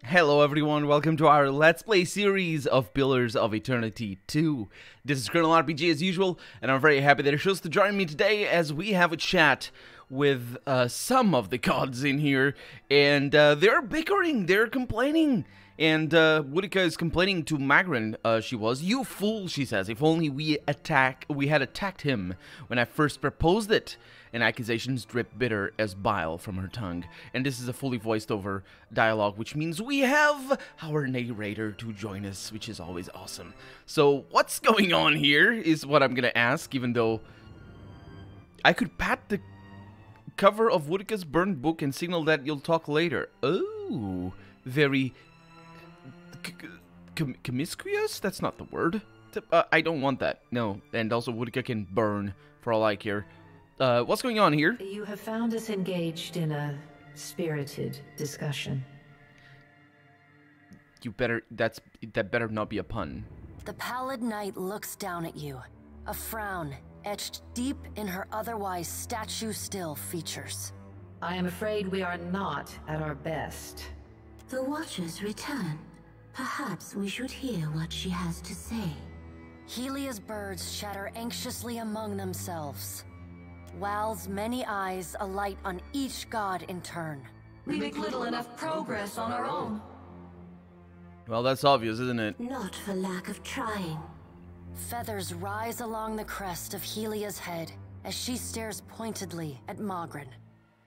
Hello everyone, welcome to our Let's Play series of Pillars of Eternity 2. This is Colonel RPG as usual, and I'm very happy that you're chosen to join me today as we have a chat with some of the gods in here, and they're bickering, they're complaining. And Woodica is complaining to Magrin, "You fool," she says, "if only we had attacked him when I first proposed it." And accusations drip bitter as bile from her tongue. And this is a fully voiced over dialogue, which means we have our narrator to join us, which is always awesome. So what's going on here is what I'm gonna ask, even though I could pat the cover of Woodica's burned book and signal that you'll talk later. Oh, very promiscuous? That's not the word. I don't want that. No, and also Woodica can burn for all I care. What's going on here? You have found us engaged in a spirited discussion. That better not be a pun. The pallid knight looks down at you, a frown etched deep in her otherwise statue-still features. I am afraid we are not at our best. The Watchers return. Perhaps we should hear what she has to say. Helia's birds chatter anxiously among themselves. Wal's many eyes alight on each god in turn. We make little enough progress on our own. Well, that's obvious, isn't it? Not for lack of trying. Feathers rise along the crest of Helia's head as she stares pointedly at Magrin.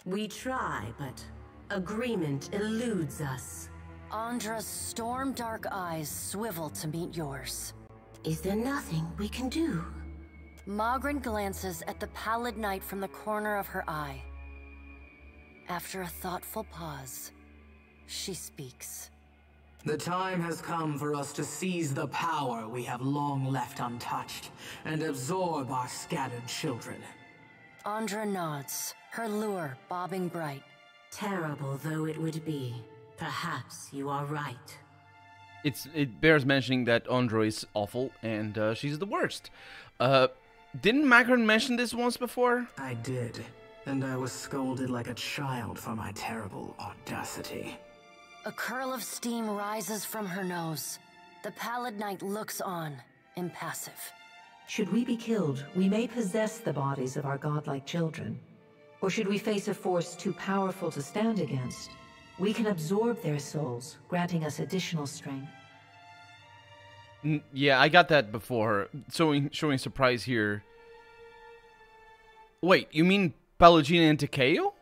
We try, but agreement eludes us. Andra's storm-dark eyes swivel to meet yours. Is there nothing we can do? Magrin glances at the pallid knight from the corner of her eye. After a thoughtful pause, she speaks. The time has come for us to seize the power we have long left untouched and absorb our scattered children. Andra nods, her lure bobbing bright. Terrible though it would be, perhaps you are right. It bears mentioning that Andra is awful and she's the worst. Didn't Magrin mention this once before? I did, and I was scolded like a child for my terrible audacity. A curl of steam rises from her nose. The pallid knight looks on, impassive. Should we be killed, we may possess the bodies of our godlike children. Or should we face a force too powerful to stand against, we can absorb their souls, granting us additional strength. Yeah, I got that before. Showing surprise here. Wait, you mean Palutena and Takeo?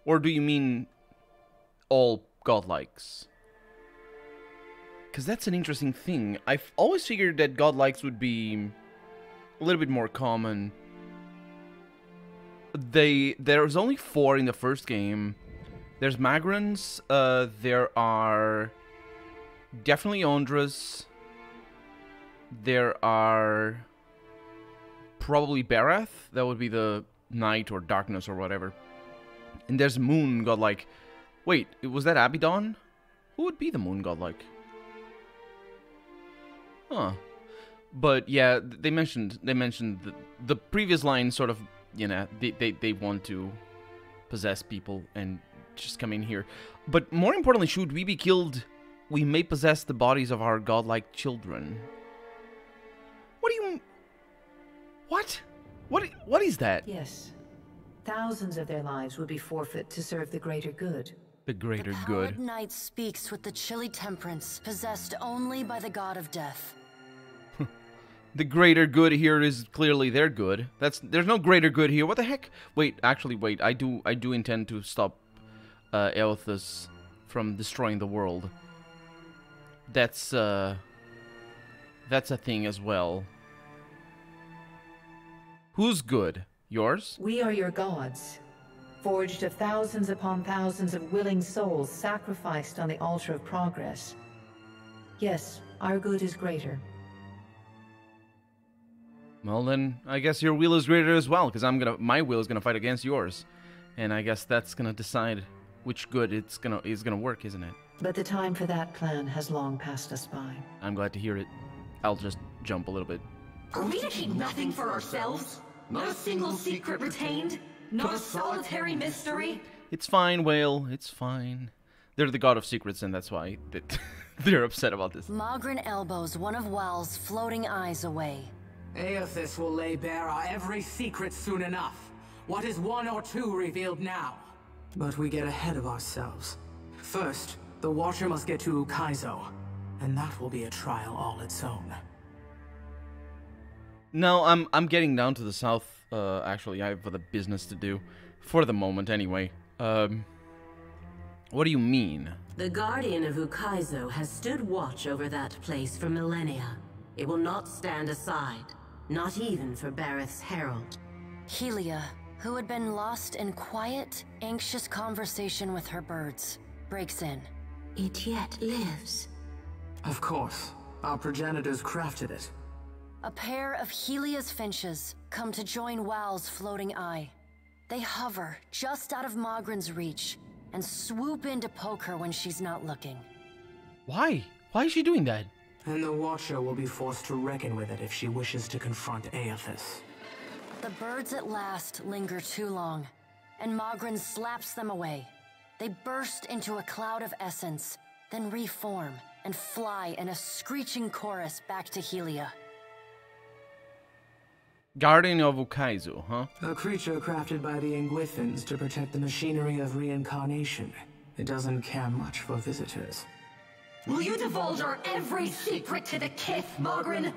Or do you mean all godlikes? Because that's an interesting thing. I've always figured that godlikes would be a little bit more common. There's only 4 in the first game. There's Magrin's, there are definitely Andra's. There are probably Barath. That would be the night or darkness or whatever. And there's Moon godlike. Wait, was that Abaddon? Who would be the Moon godlike? Huh. But yeah, they mentioned the previous line sort of, you know, they want to possess people and just come in here. But more importantly, should we be killed, we may possess the bodies of our godlike children. What do you... What? What is that? Yes. Thousands of their lives would be forfeit to serve the greater good. The greater The good. pallid knight speaks with the chilly temperance possessed only by the god of death. The greater good here is clearly their good. There's no greater good here. What the heck? Wait, actually, wait. I do intend to stop Eothas from destroying the world. That's a thing as well. Who's good? Yours? We are your gods, forged of thousands upon thousands of willing souls sacrificed on the altar of progress. Yes, our good is greater. Well then, I guess your will is greater as well, because my will is gonna fight against yours, and I guess that's gonna decide which good is gonna work, isn't it? But the time for that plan has long passed us by. I'm glad to hear it. I'll just jump a little bit. Are we to keep nothing for ourselves? Not a single secret retained? Not a solitary mystery? It's fine, Whale. It's fine. They're the god of secrets, and that's why they're upset about this. Magrin elbows one of Wal's floating eyes away. Eothas will lay bare our every secret soon enough. What is one or two revealed now? But we get ahead of ourselves. First, the Watcher must get to Ukaizo, and that will be a trial all its own. No, I'm getting down to the south. Actually, I have other business to do, for the moment, anyway. What do you mean? The Guardian of Ukaizo has stood watch over that place for millennia. It will not stand aside, not even for Bareth's herald. Helia, who had been lost in quiet, anxious conversation with her birds, breaks in. It yet lives. Of course. Our progenitors crafted it. A pair of Helia's finches come to join Wal's floating eye. They hover just out of Magrin's reach and swoop in to poke her when she's not looking. Why? Why is she doing that? And the Watcher will be forced to reckon with it if she wishes to confront Eothas. The birds at last linger too long, and Magrin slaps them away. They burst into a cloud of essence, then reform and fly in a screeching chorus back to Helia. Guardian of Ukaizo, huh? A creature crafted by the Ingwithans to protect the machinery of reincarnation. It doesn't care much for visitors. Will you divulge our every secret to the Kith, Magrin?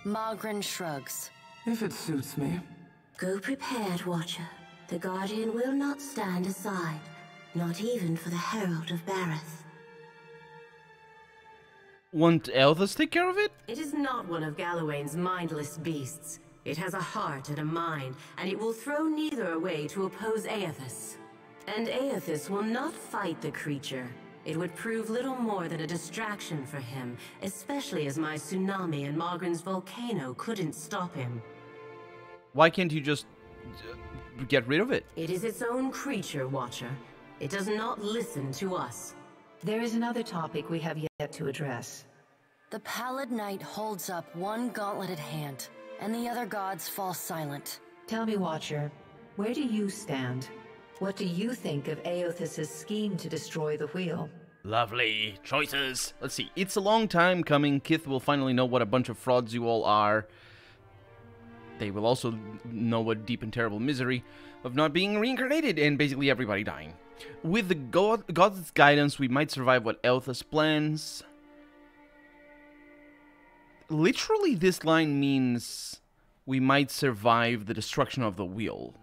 Magrin shrugs. If it suits me. Go prepared, Watcher. The Guardian will not stand aside, not even for the Herald of Bareth. Won't Eothas take care of it? It is not one of Galawain's mindless beasts. It has a heart and a mind, and it will throw neither away to oppose Eothas. And Eothas will not fight the creature. It would prove little more than a distraction for him, especially as my tsunami and Magrin's volcano couldn't stop him. Why can't you just get rid of it? It is its own creature, Watcher. It does not listen to us. There is another topic we have yet to address. The pallid knight holds up one gauntleted hand, and the other gods fall silent. Tell me, Watcher, where do you stand? What do you think of Eothas' scheme to destroy the wheel? Lovely choices. Let's see. It's a long time coming. Kith will finally know what a bunch of frauds you all are. They will also know what deep and terrible misery of not being reincarnated and basically everybody dying. With the god's guidance, we might survive what Eothas plans. Literally, this line means we might survive the destruction of the wheel.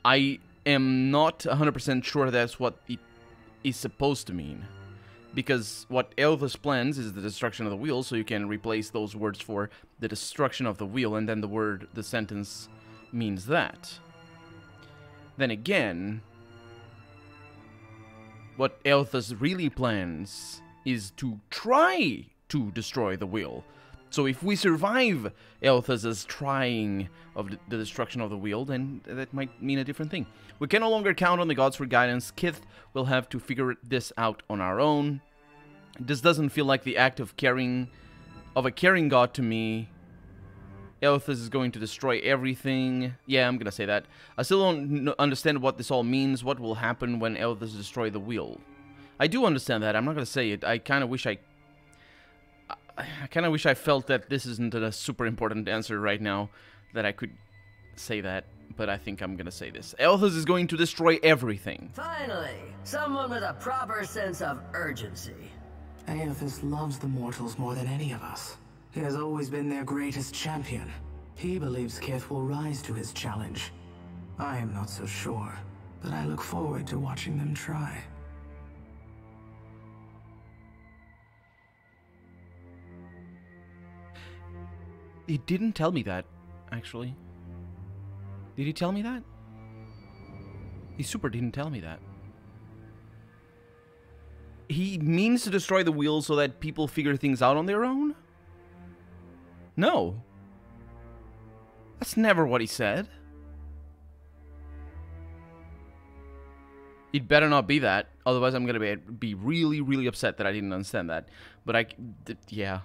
I am not 100% sure that's what it is supposed to mean. Because what Eothas plans is the destruction of the wheel, so you can replace those words for the destruction of the wheel, and then the sentence means that. Then again, what Eothas really plans is to try to destroy the wheel. So if we survive Eothas' trying of the destruction of the wheel, then that might mean a different thing. We can no longer count on the gods for guidance. Kith will have to figure this out on our own. This doesn't feel like the act of a caring god to me. Eothas is going to destroy everything. Yeah, I'm gonna say that. I still don't understand what this all means. What will happen when Eothas destroy the wheel? I do understand that. I'm not gonna say it. I kind of wish I felt that this isn't a super important answer right now, that I could say that, but I think I'm gonna say this. Eothas is going to destroy everything. Finally, someone with a proper sense of urgency. Eothas loves the mortals more than any of us. He has always been their greatest champion. He believes Kith will rise to his challenge. I am not so sure, but I look forward to watching them try. He didn't tell me that, actually. Did he tell me that? He super didn't tell me that. He means to destroy the wheel so that people figure things out on their own? No. That's never what he said. It better not be that, otherwise I'm gonna be really, really upset that I didn't understand that. But yeah.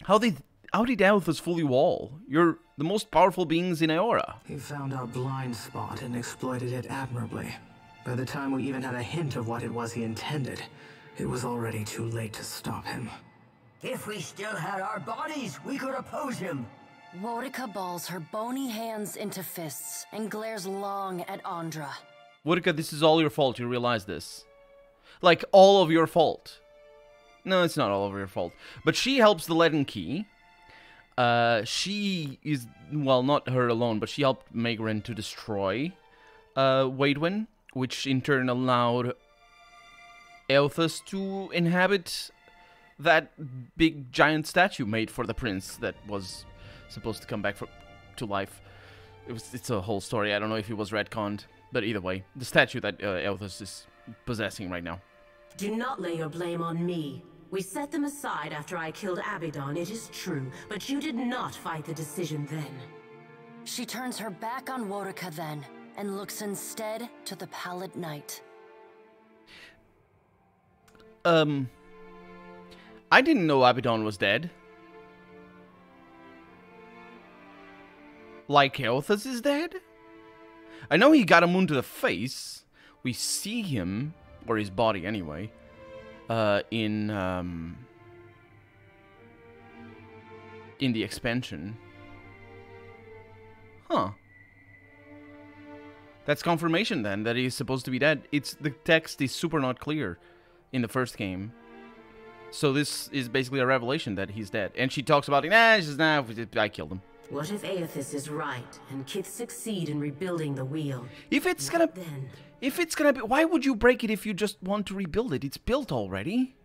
How did Eothas fool you all? You're the most powerful beings in Eora. He found our blind spot and exploited it admirably. By the time we even had a hint of what it was he intended, it was already too late to stop him. If we still had our bodies, we could oppose him. Wodika balls her bony hands into fists and glares long at Andra. Wodika, this is all your fault, you realize this. Like, all of your fault. No, it's not all of your fault. But she helps the Leaden Key. She is, well, not her alone, but she helped Magrin to destroy Waidwen, which in turn allowed Eothas to inhabit that big giant statue made for the prince that was supposed to come back to life. It's a whole story. I don't know if it was retconned, but either way, the statue that Eothas is possessing right now. Do not lay your blame on me. We set them aside after I killed Abaddon, it is true, but you did not fight the decision then. She turns her back on Wodika then, and looks instead to the Pallid Knight. I didn't know Abaddon was dead. Like Eothas is dead? I know he got a wound to the face. We see him, or his body anyway, in the expansion. Huh. That's confirmation then that he's supposed to be dead. The text is super not clear in the first game. So this is basically a revelation that he's dead. And she talks about it, I killed him. What if Eothas is right, and Kith succeed in rebuilding the wheel? If it's gonna be, why would you break it if you just want to rebuild it? It's built already.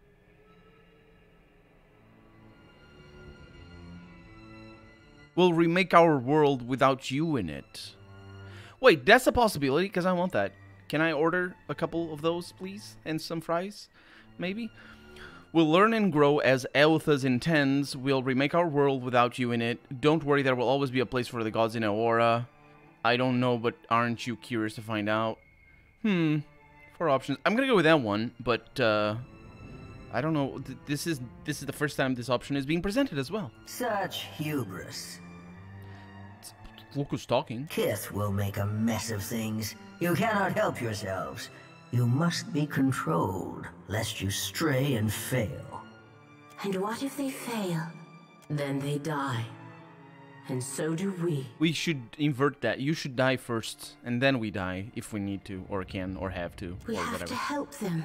We'll remake our world without you in it. Wait, that's a possibility, because I want that. Can I order a couple of those, please? And some fries? Maybe? We'll learn and grow as Eothas intends. We'll remake our world without you in it. Don't worry, there will always be a place for the gods in Aora. I don't know, but aren't you curious to find out? 4 options. I'm gonna go with that one, but I don't know. This is the first time this option is being presented as well. Such hubris. Look who's talking. Kith will make a mess of things. You cannot help yourselves. You must be controlled, lest you stray and fail. And what if they fail? Then they die. And so do we. We should invert that. You should die first, and then we die, if we need to, or can, or have to, We or have whatever. to help them.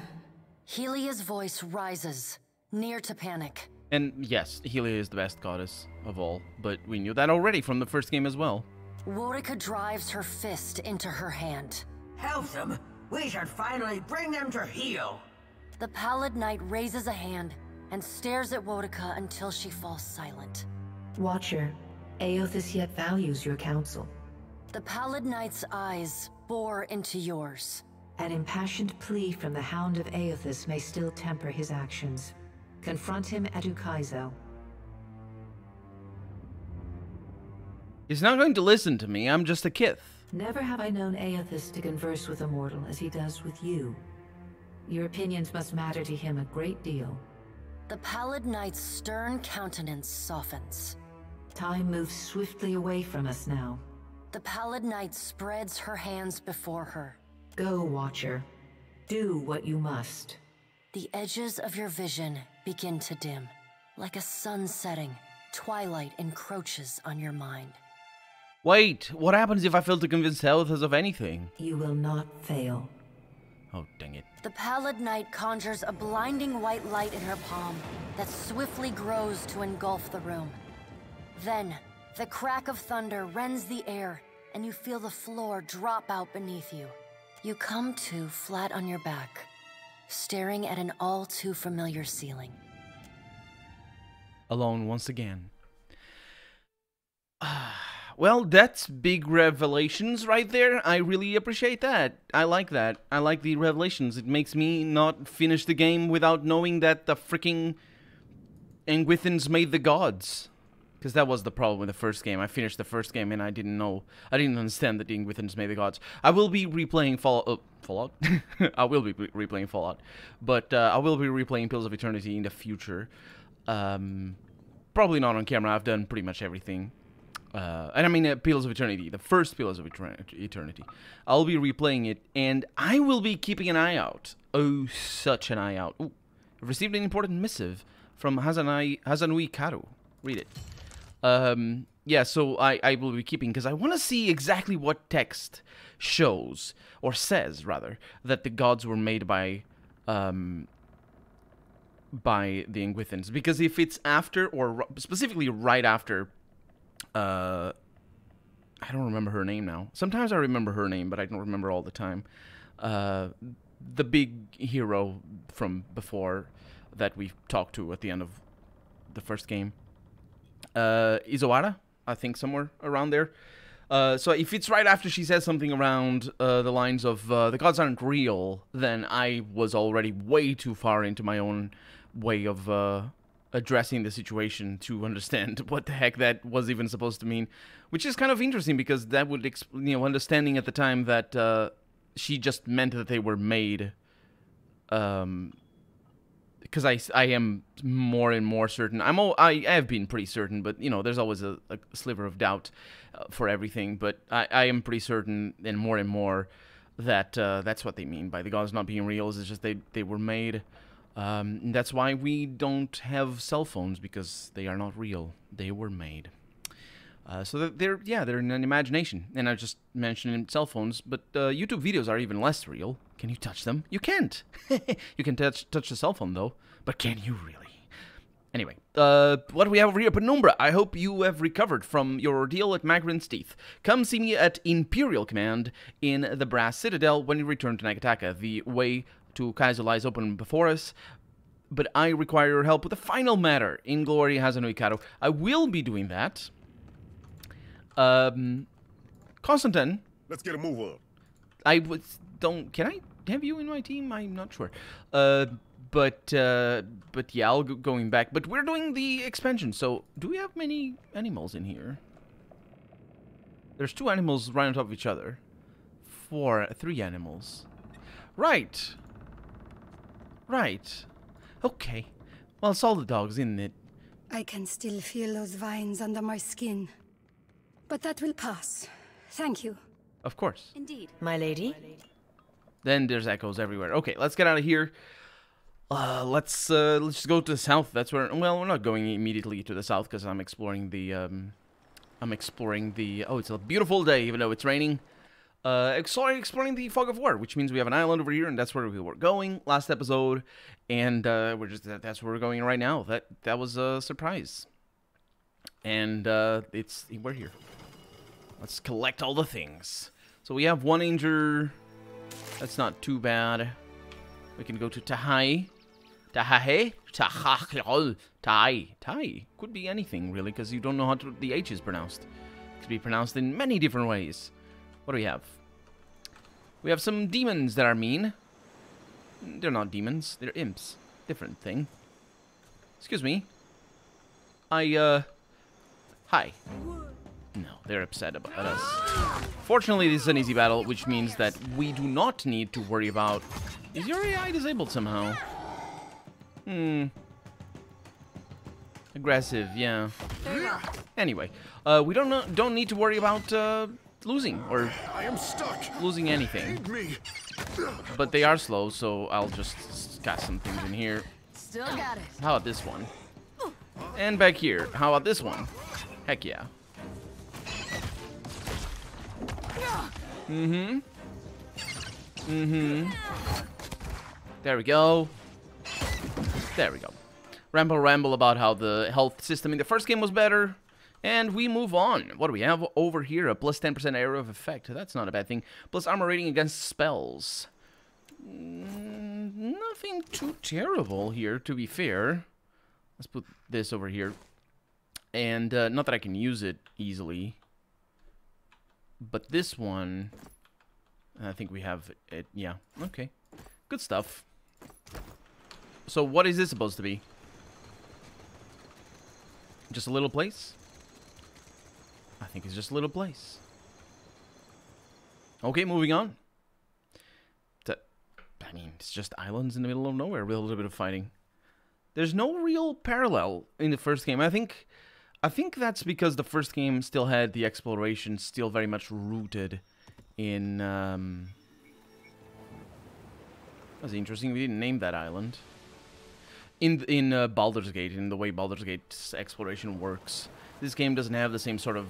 Helia's voice rises, near to panic. And yes, Helia is the best goddess of all, but we knew that already from the first game as well. Wodika drives her fist into her hand. Help them? We should finally bring them to heel. The Pallid Knight raises a hand and stares at Wodika until she falls silent. Watcher, Eothas yet values your counsel. The Pallid Knight's eyes bore into yours. An impassioned plea from the Hound of Eothas may still temper his actions. Confront him at Ukaizo. He's not going to listen to me, I'm just a kith. Never have I known Eothas to converse with a mortal as he does with you. Your opinions must matter to him a great deal. The Pallid Knight's stern countenance softens. Time moves swiftly away from us now. The Pallid Knight spreads her hands before her. Go, Watcher. Do what you must. The edges of your vision begin to dim. Like a sun setting, twilight encroaches on your mind. Wait, what happens if I fail to convince Eothas of anything? You will not fail. Oh, dang it. The Pallid Knight conjures a blinding white light in her palm that swiftly grows to engulf the room. Then, the crack of thunder rends the air, and you feel the floor drop out beneath you. You come to flat on your back, staring at an all too familiar ceiling. Alone once again. Well, that's big revelations right there. I really appreciate that. I like that. I like the revelations. It makes me not finish the game without knowing that the freaking Engwithans made the gods. Because that was the problem with the first game. I finished the first game and I didn't know. I didn't understand that the Engwithans made the gods. I will be replaying Fallout. I will be replaying Fallout. But I will be replaying Pillars of Eternity in the future. Probably not on camera. I've done pretty much everything. and I mean Pillars of Eternity, the first Pillars of Eternity. I'll be replaying it, and I will be keeping an eye out. Oh, such an eye out. Ooh, I've received an important missive from Hazanui Karu. Read it. Yeah, so I will be keeping, because I want to see exactly what text shows, or says, rather, that the gods were made by the Eothas. Because if it's after, or specifically right after, I don't remember her name now. Sometimes I remember her name, but I don't remember all the time. The big hero from before that we talked to at the end of the first game. Izuara, I think somewhere around there. So if it's right after she says something around the lines of the gods aren't real, then I was already way too far into my own way of addressing the situation to understand what the heck that was even supposed to mean, which is kind of interesting, because that would, understanding at the time that she just meant that they were made, because I am more and more certain. I have been pretty certain, but there's always a sliver of doubt for everything. But I am pretty certain, and more that that's what they mean by the gods not being real. It's just they were made. And that's why we don't have cell phones, because they are not real. They were made. So they're in an imagination. And I just mentioned cell phones, but YouTube videos are even less real. Can you touch them? You can't. You can touch the cell phone, though. But can you really? Anyway, what do we have over here? Penumbra, I hope you have recovered from your ordeal at Magrin's Teeth. Come see me at Imperial Command in the Brass Citadel when you return to Nagataka. The way to Kaiser lies open before us, but I require your help with the final matter. In glory, Hazanui Karu. I will be doing that. Constantine. Let's get a move on. Can I have you in my team? I'm not sure. But yeah, I'll go going back. But we're doing the expansion, so do we have many animals in here? There's 2 animals right on top of each other. 3 animals. Right. Okay. Well, it's all the dogs, isn't it? I can still feel those vines under my skin. But that will pass. Thank you. Of course. Indeed. My lady? Then there's echoes everywhere. Okay, let's get out of here. Let's just go to the south. That's where. Well, we're not going immediately to the south because I'm exploring the. Oh, it's a beautiful day, even though it's raining. Exploring the Fog of War, which means we have an island over here, and that's where we were going last episode, and that's where we're going right now. That was a surprise, and we're here. Let's collect all the things. So we have 1 Anger. That's not too bad. We can go to Tahai. Tahai? Tai. Could be anything, really, because you don't know how the H is pronounced. It could be pronounced in many different ways. What do we have? We have some demons that are mean. They're not demons. They're imps. Different thing. Excuse me. Hi. No, they're upset about us. Fortunately, this is an easy battle, which means that we do not need to worry about... Is your AI disabled somehow? Aggressive, yeah. Anyway, we don't need to worry about losing or I am stuck. Losing anything. But they are slow, so I'll just cast some things in here. Still got it. How about this one? And back here. How about this one? Heck yeah. There we go. There we go. Ramble about how the health system in the first game was better. And we move on. What do we have over here? A plus 10% area of effect. That's not a bad thing. Plus armor rating against spells. Nothing too terrible here, to be fair. Let's put this over here. And not that I can use it easily. But this one, I think we have it. Yeah, okay. Good stuff. So what is this supposed to be? Just a little place? I think it's just a little place. Okay, moving on. I mean, it's just islands in the middle of nowhere with a little bit of fighting. There's no real parallel in the first game. I think I think that's because the first game still had the exploration still very much rooted in... That's interesting, we didn't name that island. In Baldur's Gate, in the way Baldur's Gate's exploration works. This game doesn't have the same sort of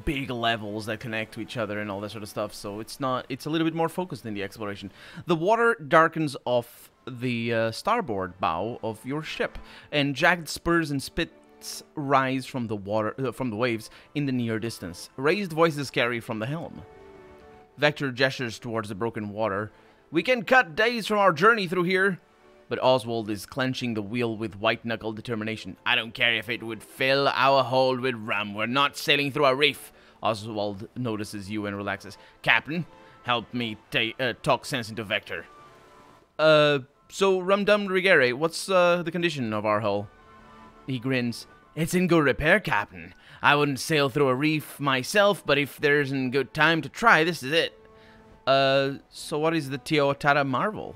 big levels that connect to each other and all that sort of stuff, so it's a little bit more focused in the exploration. The water darkens off the starboard bow of your ship, and jagged spurs and spits rise from the waves in the near distance. Raised voices carry from the helm. Vector gestures towards the broken water. We can cut days from our journey through here. But Oswald is clenching the wheel with white-knuckle determination. I don't care if it would fill our hold with rum. We're not sailing through a reef. Oswald notices you and relaxes. Captain, help me talk sense into Vector. So Rum-Dum Rigere, what's the condition of our hull? He grins. It's in good repair, Captain. I wouldn't sail through a reef myself, but if there isn't good time to try, this is it. So what is the Teotara Marvel?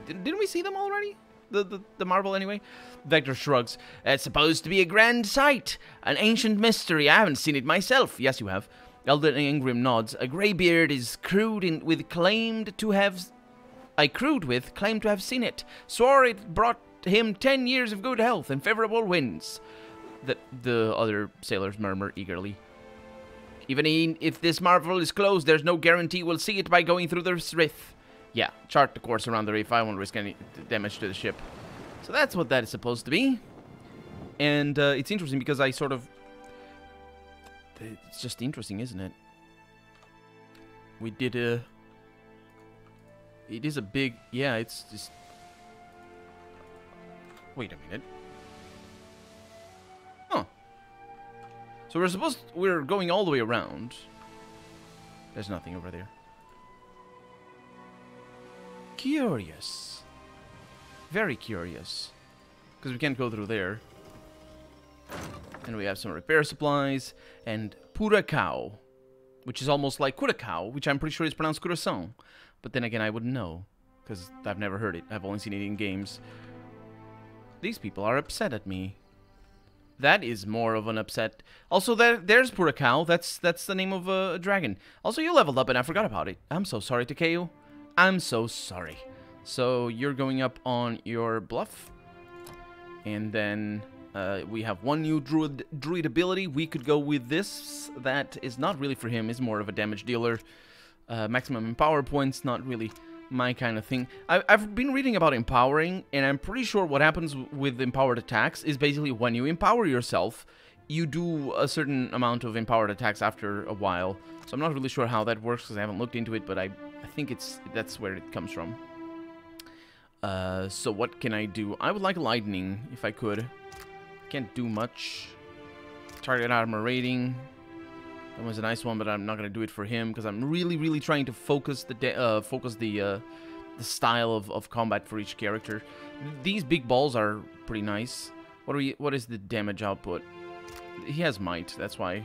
Didn't we see them already? The marvel, anyway? Vector shrugs. It's supposed to be a grand sight. An ancient mystery. I haven't seen it myself. Yes, you have. Elder Ingrim nods. A greybeard is claimed to have seen it. Swore it brought him 10 years of good health and favorable winds. The other sailors murmur eagerly. Even if this marvel is closed, there's no guarantee we'll see it by going through the reef. Yeah, chart the course around the reef. I won't risk any damage to the ship. So that's what that is supposed to be. And it's interesting because I sort of... It's just interesting, isn't it? We did a... It is a big... Yeah, it's just... Wait a minute. Huh. So we're going all the way around. There's nothing over there. Curious. Very curious. Because we can't go through there. And we have some repair supplies. And Puracao. Which is almost like Curacao. Which I'm pretty sure is pronounced Curaçao. But then again, I wouldn't know. Because I've never heard it. I've only seen it in games. These people are upset at me. That is more of an upset. Also, there's Puracao. That's the name of a dragon. Also, you leveled up and I forgot about it. I'm so sorry, Takeo. I'm so sorry. So you're going up on your bluff. And then we have one new druid ability. We could go with this. That is not really for him. Is more of a damage dealer. Maximum empower points. Not really my kind of thing. I've been reading about empowering. And I'm pretty sure what happens with empowered attacks is basically when you empower yourself, you do a certain amount of empowered attacks after a while. So I'm not really sure how that works because I haven't looked into it. But I think that's where it comes from. So what can I do? I would like lightning if I could. Can't do much. Target armor rating. That was a nice one, but I'm not gonna do it for him because I'm really trying to focus the style of combat for each character. These big balls are pretty nice. What is the damage output? He has might. That's why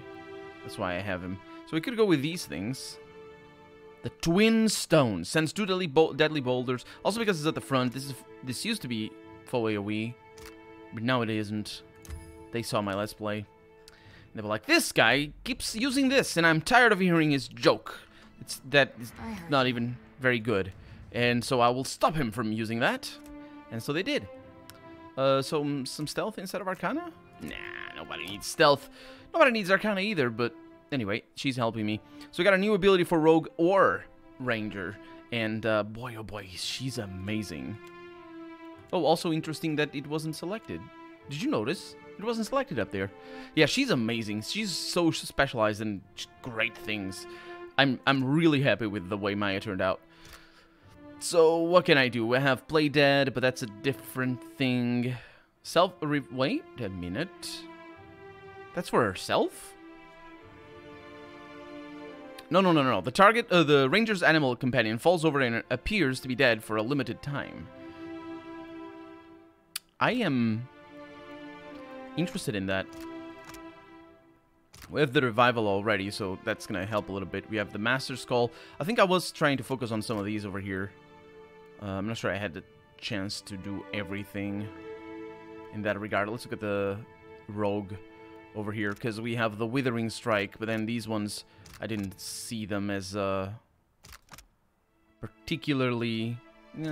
I have him. So we could go with these things. The Twin Stone sends 2 deadly boulders. Also because it's at the front. This used to be full AoE, but now it isn't. They saw my Let's Play. They were like, this guy keeps using this, and I'm tired of hearing his joke. That is not even very good. And so I will stop him from using that. And so they did. So some stealth instead of Arcana? Nah, nobody needs stealth. Nobody needs Arcana either, but... Anyway, she's helping me. So we got a new ability for Rogue or Ranger. And boy, oh boy, she's amazing. Oh, also interesting that it wasn't selected. Did you notice? It wasn't selected up there. Yeah, she's amazing. She's so specialized in great things. I'm really happy with the way Maya turned out. So what can I do? I have Play Dead, but that's a different thing. Wait a minute. That's for herself? No. The target, the Ranger's animal companion falls over and appears to be dead for a limited time. I am interested in that. We have the revival already, so that's going to help a little bit. We have the Master Skull. I think I was trying to focus on some of these over here. I'm not sure I had the chance to do everything in that regard. Let's look at the rogue over here, because we have the Withering Strike, but then these ones, I didn't see them as particularly,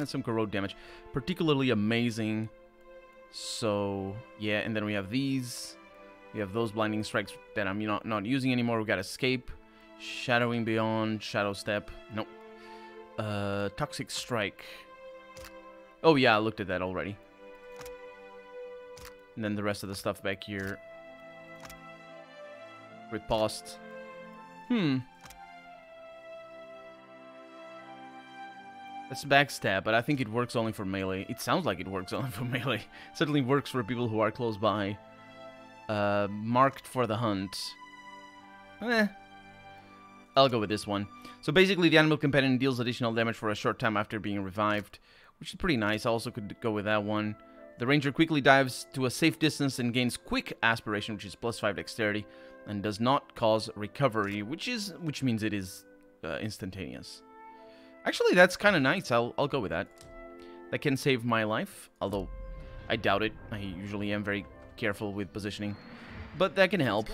some corrode damage, particularly amazing. So, yeah, and then we have these. We have those Blinding Strikes that I'm not using anymore. We got Escape, Shadowing Beyond, Shadow Step. Nope. Toxic Strike. Oh, yeah, I looked at that already. And then the rest of the stuff back here. Riposte. That's Backstab, but I think it works only for melee. It sounds like it works only for melee. It certainly works for people who are close by. Marked for the Hunt. I'll go with this one. So basically, the Animal Companion deals additional damage for a short time after being revived, which is pretty nice. I also could go with that one. The Ranger quickly dives to a safe distance and gains Quick Aspiration, which is +5 Dexterity, and does not cause recovery, which means it is instantaneous. Actually, that's kind of nice. I'll go with that. That can save my life, although I doubt it. I usually am very careful with positioning, but that can help.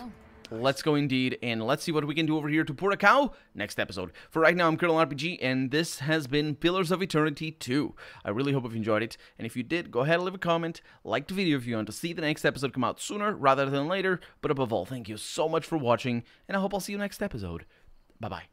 Let's go indeed, and let's see what we can do over here to Port a Cow next episode. For right now, I'm Colonel RPG, and this has been Pillars of Eternity 2. I really hope you've enjoyed it, and if you did, go ahead and leave a comment, like the video if you want to see the next episode come out sooner rather than later, but above all, thank you so much for watching, and I hope I'll see you next episode. Bye-bye.